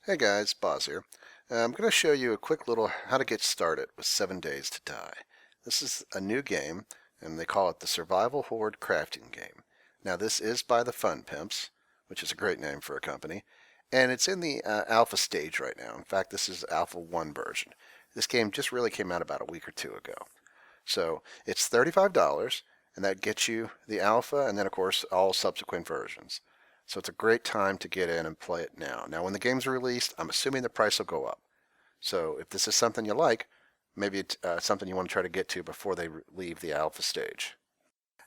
Hey guys, Boz here. I'm going to show you a quick little how to get started with 7 Days to Die. This is a new game, and they call it the Survival Horde Crafting Game. Now this is by the Fun Pimps, which is a great name for a company, and it's in the alpha stage right now. In fact, this is alpha 1 version. This game just really came out about a week or two ago. So it's $35, and that gets you the alpha and then of course all subsequent versions. So it's a great time to get in and play it now. Now when the game's released, I'm assuming the price will go up. So if this is something you like, maybe it's something you want to try to get to before they leave the alpha stage.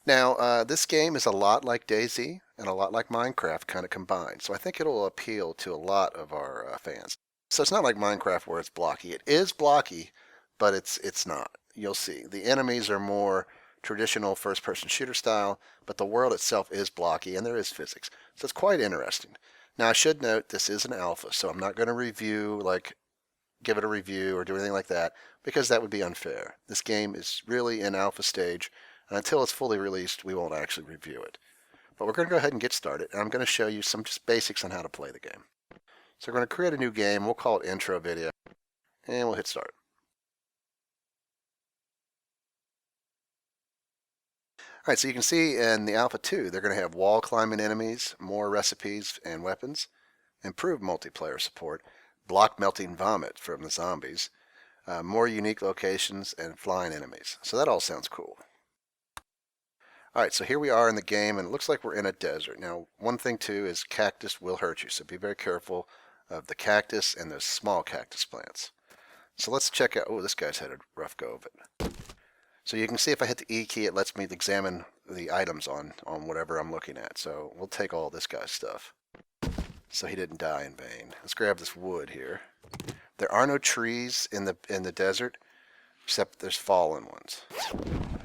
Now this game is a lot like DayZ and a lot like Minecraft kind of combined. So I think it'll appeal to a lot of our fans. So it's not like Minecraft where it's blocky. It is blocky, but it's not. You'll see. The enemies are more traditional first-person shooter style, but the world itself is blocky and there is physics. So it's quite interesting. Now I should note this is an alpha, so I'm not going to give it a review or do anything like that because that would be unfair. This game is really in alpha stage, and until it's fully released, we won't actually review it. But we're going to go ahead and get started, and I'm going to show you some just basics on how to play the game. So we're going to create a new game. We'll call it intro video, and we'll hit start. Alright, so you can see in the Alpha 2, they're going to have wall climbing enemies, more recipes and weapons, improved multiplayer support, block melting vomit from the zombies, more unique locations, and flying enemies. So that all sounds cool. Alright, so here we are in the game, and it looks like we're in a desert. Now, one thing too is cactus will hurt you, so be very careful of the cactus and those small cactus plants. So let's check out, oh, this guy's had a rough go of it. So you can see if I hit the E key, it lets me examine the items on whatever I'm looking at. So we'll take all this guy's stuff so he didn't die in vain. Let's grab this wood here. There are no trees in the desert, except there's fallen ones.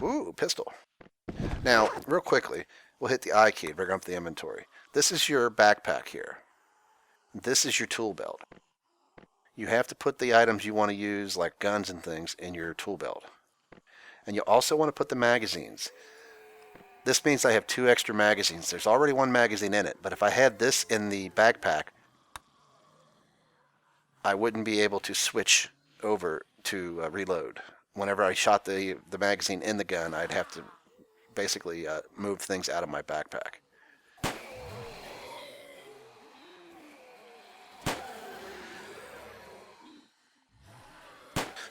Ooh, pistol. Now, real quickly, we'll hit the I key to bring up the inventory. This is your backpack here. This is your tool belt. You have to put the items you want to use, like guns and things, in your tool belt. And you also want to put the magazines. This means I have 2 extra magazines. There's already 1 magazine in it, but if I had this in the backpack, I wouldn't be able to switch over to reload. Whenever I shot the magazine in the gun, I'd have to basically move things out of my backpack.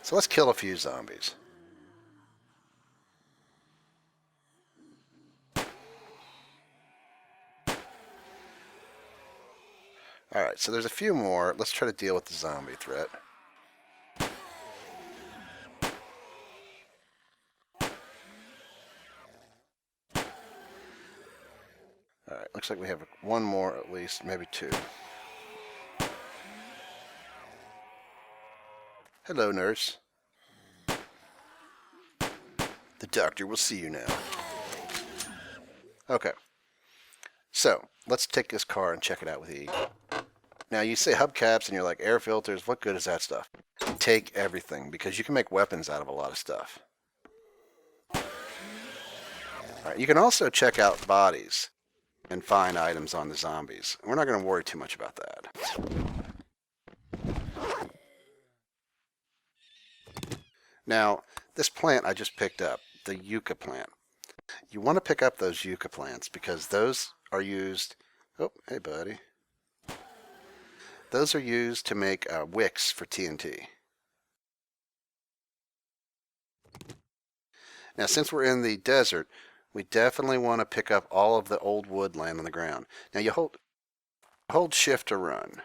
So let's kill a few zombies. Alright, so there's a few more. Let's try to deal with the zombie threat. Alright, looks like we have 1 more at least, maybe 2. Hello, nurse. The doctor will see you now. Okay. So, let's take this car and check it out with E. Now, you say hubcaps and you're like, air filters, what good is that stuff? Take everything, because you can make weapons out of a lot of stuff. Alright, you can also check out bodies and find items on the zombies. We're not going to worry too much about that. Now, this plant I just picked up, the yucca plant. You want to pick up those yucca plants because those are used... Oh, hey buddy. Those are used to make wicks for TNT. Now, since we're in the desert, we definitely want to pick up all of the old wood laying on the ground. Now, you hold shift to run.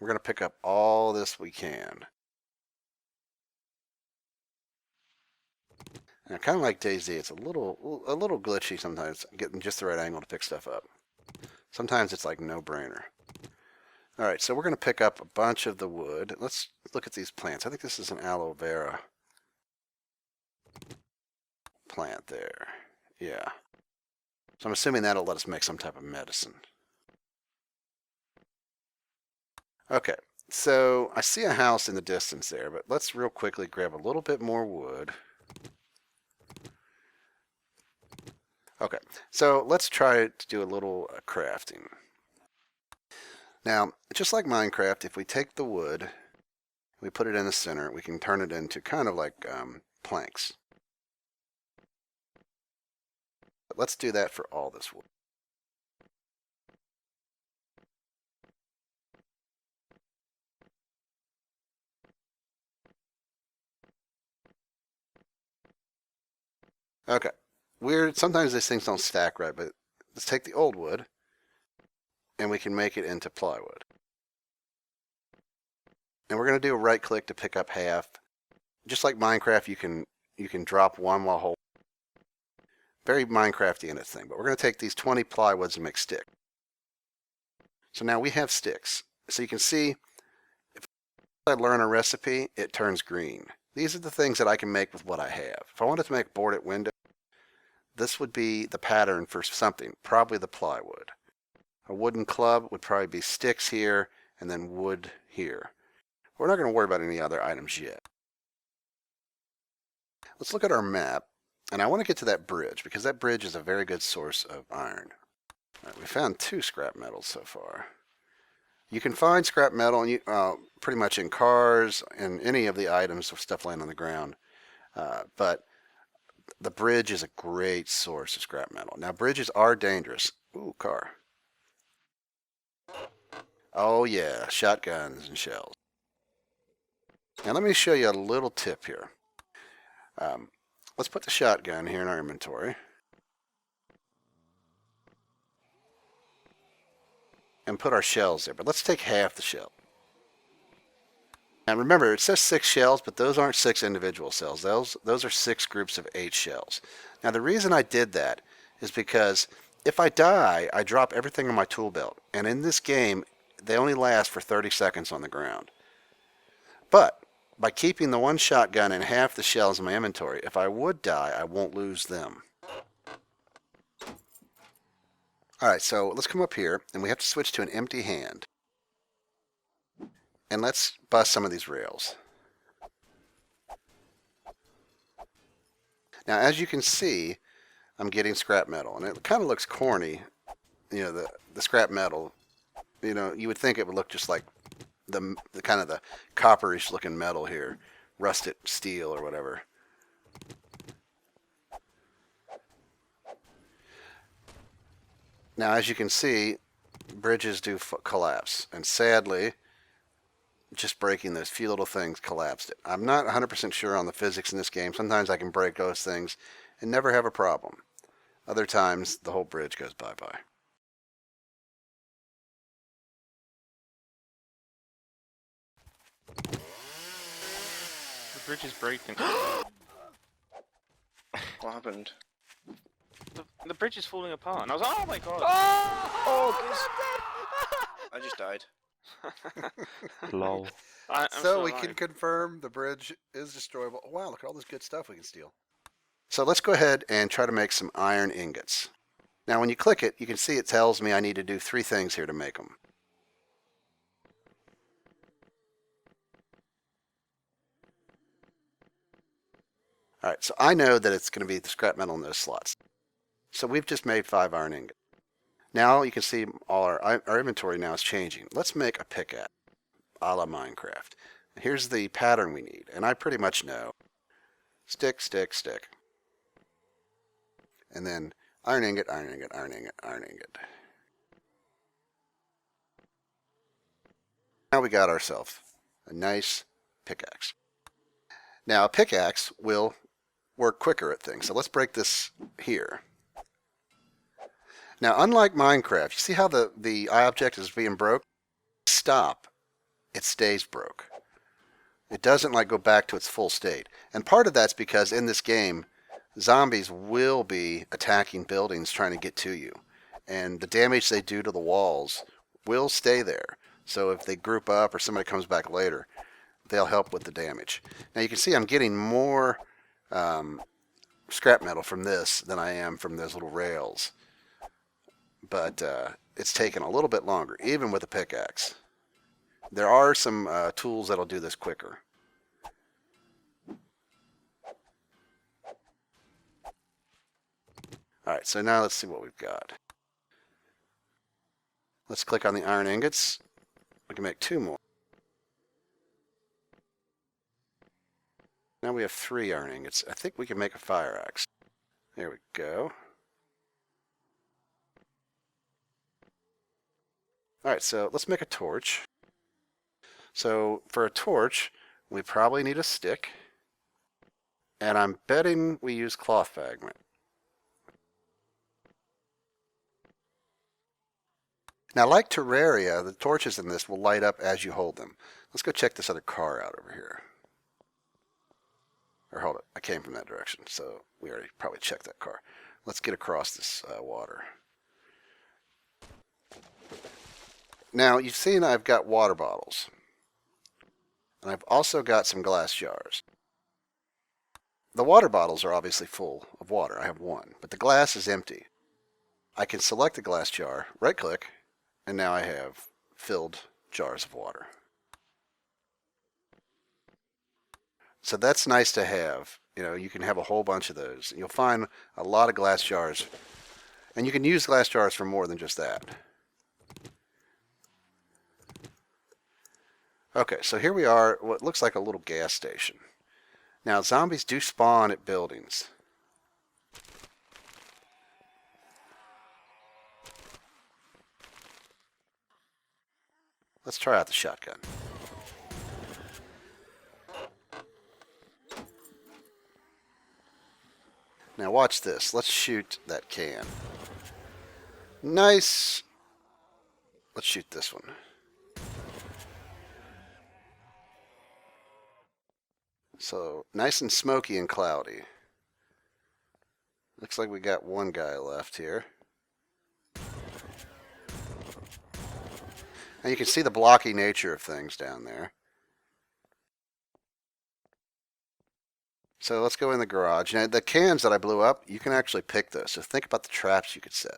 We're going to pick up all this we can. Now, kind of like DayZ, it's a little glitchy sometimes, getting just the right angle to pick stuff up. Sometimes it's like no-brainer. Alright, so we're going to pick up a bunch of the wood. Let's look at these plants. I think this is an aloe vera plant there. Yeah. So I'm assuming that'll let us make some type of medicine. Okay, so I see a house in the distance there, but let's real quickly grab a little bit more wood. Okay, so let's try to do a little crafting. Now, just like Minecraft, if we take the wood, we put it in the center, we can turn it into kind of like planks. But let's do that for all this wood. Okay, weird. Sometimes these things don't stack right, but let's take the old wood and we can make it into plywood. And we're going to do a right click to pick up half. Just like Minecraft, you can drop one while holding. Very Minecrafty in its thing, but we're going to take these 20 plywoods and make sticks. So now we have sticks. So you can see if I learn a recipe, it turns green. These are the things that I can make with what I have. If I wanted to make boarded window, this would be the pattern for something, probably the plywood. A wooden club would probably be sticks here and then wood here. We're not going to worry about any other items yet. Let's look at our map, and I want to get to that bridge because that bridge is a very good source of iron. All right, we found 2 scrap metals so far. You can find scrap metal pretty much in cars and any of the items of stuff laying on the ground, but the bridge is a great source of scrap metal. Now, bridges are dangerous. Ooh, car. Oh yeah, shotguns and shells. Now let me show you a little tip here. Let's put the shotgun here in our inventory. And put our shells there, but let's take half the shell. And remember, it says 6 shells, but those aren't 6 individual cells. Those are 6 groups of 8 shells. Now the reason I did that is because if I die, I drop everything on my tool belt. And in this game, they only last for 30 seconds on the ground. But by keeping the one shotgun and half the shells in my inventory, if I would die, I won't lose them. Alright, so let's come up here, and we have to switch to an empty hand. And let's bust some of these rails. Now, as you can see, I'm getting scrap metal, and it kind of looks corny, the scrap metal. You would think it would look just like the kind of the copperish looking metal here, rusted steel or whatever. Now, as you can see, bridges do collapse, and sadly, just breaking those few little things collapsed it. I'm not 100% sure on the physics in this game. Sometimes I can break those things and never have a problem. Other times, the whole bridge goes bye-bye. The bridge is breaking. What happened? The bridge is falling apart, and I was like, oh my god! I just died. Lol. So we can confirm the bridge is destroyable. Oh, wow, look at all this good stuff we can steal. So let's go ahead and try to make some iron ingots. Now when you click it, you can see it tells me I need to do 3 things here to make them. Alright, so I know that it's going to be the scrap metal in those slots. So we've just made 5 iron ingots. Now you can see all our inventory now is changing. Let's make a pickaxe, a la Minecraft. Here's the pattern we need, and I pretty much know. Stick, stick, stick. And then iron ingot, iron ingot, iron ingot, iron ingot. Now we got ourselves a nice pickaxe. Now a pickaxe will work quicker at things. So let's break this here. Now unlike Minecraft, you see how the object is being broke? Stop. It stays broke. It doesn't like go back to its full state. And part of that's because in this game, zombies will be attacking buildings trying to get to you. And the damage they do to the walls will stay there. So if they group up or somebody comes back later, they'll help with the damage. Now you can see I'm getting more scrap metal from this than I am from those little rails. But it's taken a little bit longer, even with a pickaxe. There are some tools that'll do this quicker. Alright, so now let's see what we've got. Let's click on the iron ingots. We can make 2 more. Now we have 3 iron ingots. I think we can make a fire axe. There we go. Alright, so let's make a torch. So for a torch, we probably need a stick. And I'm betting we use cloth fragment. Now, like Terraria, the torches in this will light up as you hold them. Let's go check this other car out over here. Or hold it, I came from that direction, so we already probably checked that car. Let's get across this water. Now, you've seen I've got water bottles. And I've also got some glass jars. The water bottles are obviously full of water. I have 1, but the glass is empty. I can select the glass jar, right-click, and now I have filled jars of water. So that's nice to have. You know, you can have a whole bunch of those. You'll find a lot of glass jars. And you can use glass jars for more than just that. Okay, so here we are, what looks like a little gas station. Now, zombies do spawn at buildings. Let's try out the shotgun. Now watch this. Let's shoot that can. Nice. Let's shoot this one. So, nice and smoky and cloudy. Looks like we got 1 guy left here. And you can see the blocky nature of things down there. So let's go in the garage. Now, the cans that I blew up, you can actually pick those. So think about the traps you could set.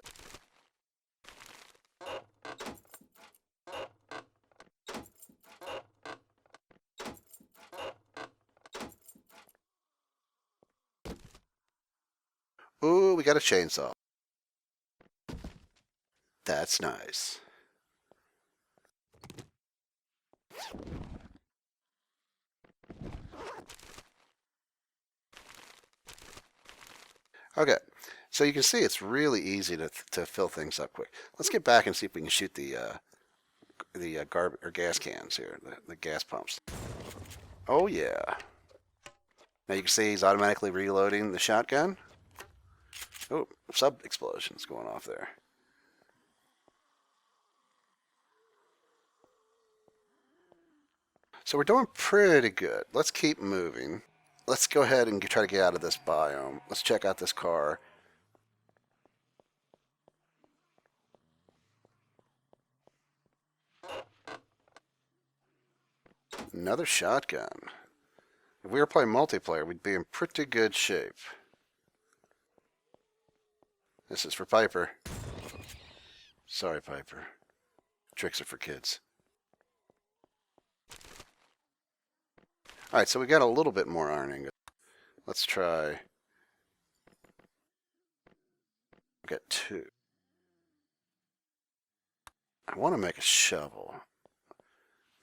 Ooh, we got a chainsaw. That's nice. Okay, so you can see it's really easy to fill things up quick. Let's get back and see if we can shoot the garbage or gas cans here, the gas pumps. Oh yeah. Now you can see he's automatically reloading the shotgun. Oh, sub explosions going off there. So we're doing pretty good. Let's keep moving. Let's go ahead and try to get out of this biome. Let's check out this car. Another shotgun. If we were playing multiplayer, we'd be in pretty good shape. This is for Piper. Sorry, Piper. Tricks are for kids. Alright, so we got a little bit more iron ingot. Let's try. We got 2. I want to make a shovel.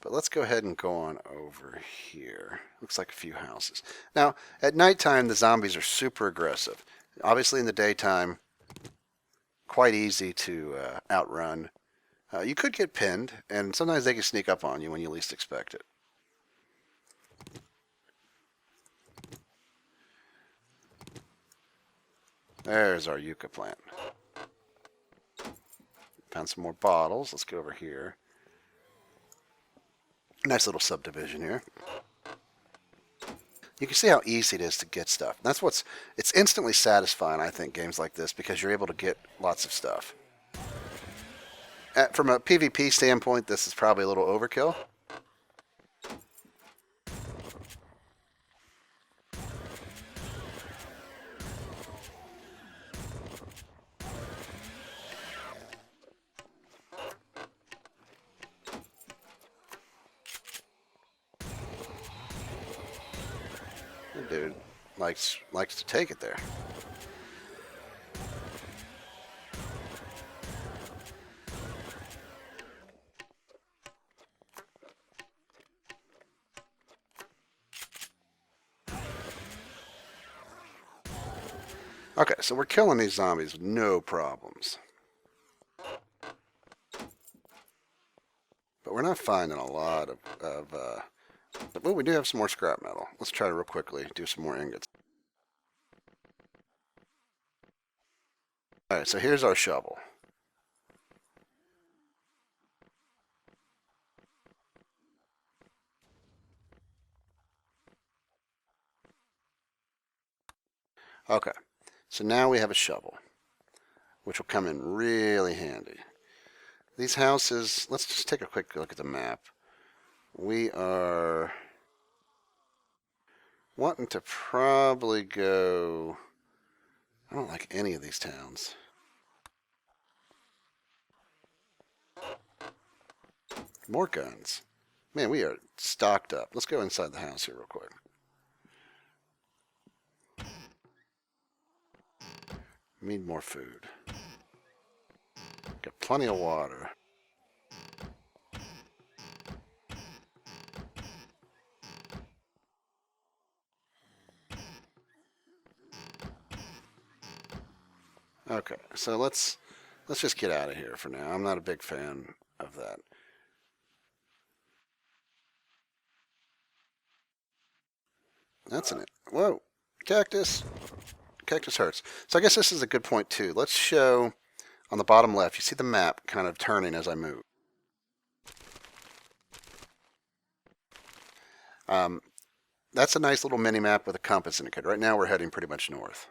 But let's go ahead and go on over here. Looks like a few houses. Now, at nighttime, the zombies are super aggressive. Obviously, in the daytime, quite easy to outrun. You could get pinned, and sometimes they can sneak up on you when you least expect it. There's our yucca plant. Found some more bottles. Let's go over here. Nice little subdivision here. You can see how easy it is to get stuff. It's instantly satisfying, I think, games like this, because you're able to get lots of stuff. From a PvP standpoint, this is probably a little overkill. Dude likes to take it there. Okay, so we're killing these zombies with no problems. But we're not finding a lot well, we do have some more scrap metal. Let's try to real quickly do some more ingots. Alright, so here's our shovel. Okay, so now we have a shovel, which will come in really handy. These houses, let's just take a quick look at the map. We are wanting to probably go... I don't like any of these towns. More guns. Man, we are stocked up. Let's go inside the house here real quick. Need more food. Got plenty of water. Okay, so let's just get out of here for now. I'm not a big fan of that. That's an... Whoa! Cactus! Cactus hurts. So I guess this is a good point too. Let's show on the bottom left, you see the map kind of turning as I move. That's a nice little mini map with a compass indicator. Right now we're heading pretty much north.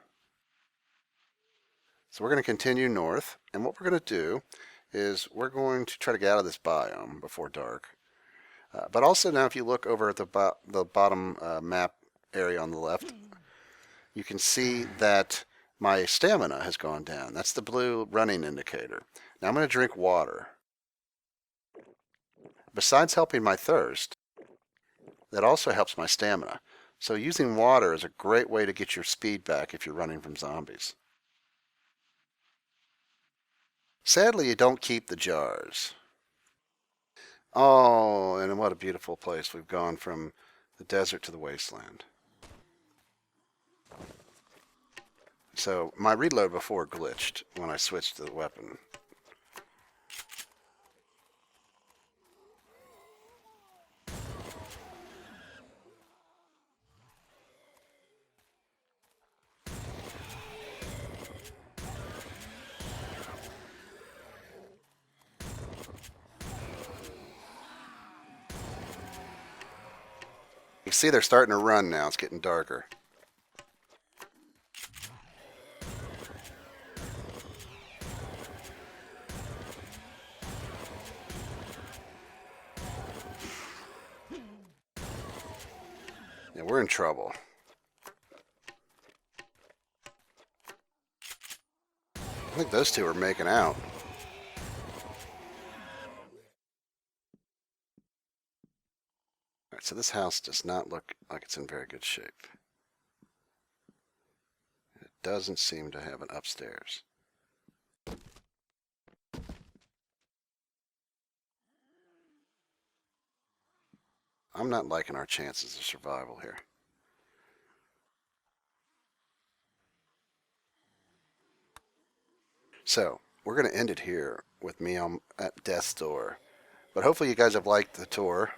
So we're going to continue north, and what we're going to do is we're going to try to get out of this biome before dark. But also now if you look over at the bottom map area on the left, you can see that my stamina has gone down. That's the blue running indicator. Now I'm going to drink water. Besides helping my thirst, that also helps my stamina. So using water is a great way to get your speed back if you're running from zombies. Sadly, you don't keep the jars. Oh, and what a beautiful place. We've gone from the desert to the wasteland. So my reload before glitched when I switched to the weapon. You see they're starting to run now. It's getting darker. Yeah, we're in trouble. I think those two are making out. Alright, so this house does not look like it's in very good shape. It doesn't seem to have an upstairs. I'm not liking our chances of survival here. So, we're going to end it here with me at death's door. But hopefully you guys have liked the tour.